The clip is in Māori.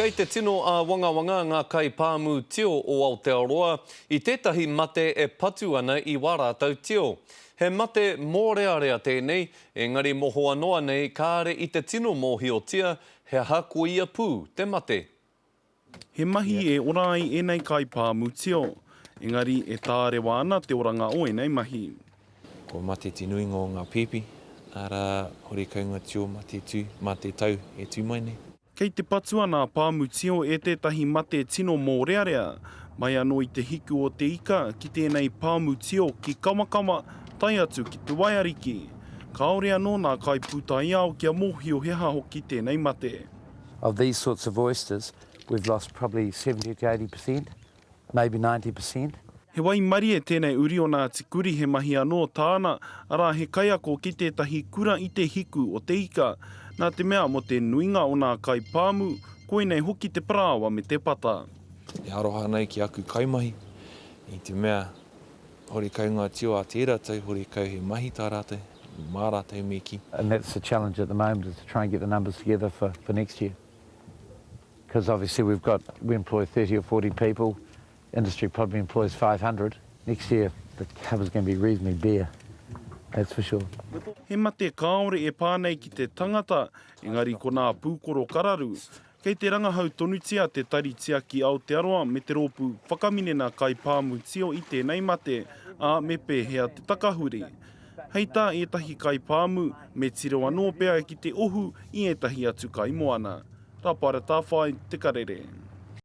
Kei te tino a wangawanga ngā kai pāmu tio o Aotearoa I tētahi mate e patu ana I wārātau tio. He mate mōrearea tēnei, engari moho anoa nei kāre I te tino mōhiotia, he hako ia pū, te mate. He mahi e ora ai enei kai pāmu tio, engari e tārewa ana te oranga o enei mahi. Ko mate tinuingo ngā pipi, ara hori kaunga tio mate tū, mate tau e tū mai nei. Kei te patu ana pāmu tio e tētahi mate tino mōrearea, mai anō I te hiku o te ika ki tēnei pāmu tio ki Kamakawa, tai atu ki te Waiariki. Kaore anō nā kai pūtai ao kia mōhio heha hoki tēnei mate. Of these sorts of oysters, we've lost probably 70 to 80%, maybe 90%. He wai mari e tēnei uri o nā tikuri he mahi anō tāna, ara he kaiako ki tētahi kura I te hiku o te ika, nā te mea mo te nuinga o nā kai pāmu, koenei hoki te parāwa me te pata. E aroha nei ki aku kaimahi, I te mea hori kaunga tio a tērā tau, hori kau he mahi tā rātou, mā rātou me ki. And that's the challenge at the moment, is to try and get the numbers together for next year. Because obviously we employ 30 or 40 people, industry probably employs 500. Next year the cover's going to be reasonably bare, that's for sure. He mate kāore e pānei ki te tangata, engari ko nā pūkoro kararu. Kei te rangahau tonutia te taritia ki Aotearoa me te rōpū whakamine nā kai pāmu tio I tēnei mate, a me pēhea te takahuri. Hei tā etahi kai pāmu me tiro anō pēa ki te ohu I etahi atu kai moana. Rapara tā whai te karere.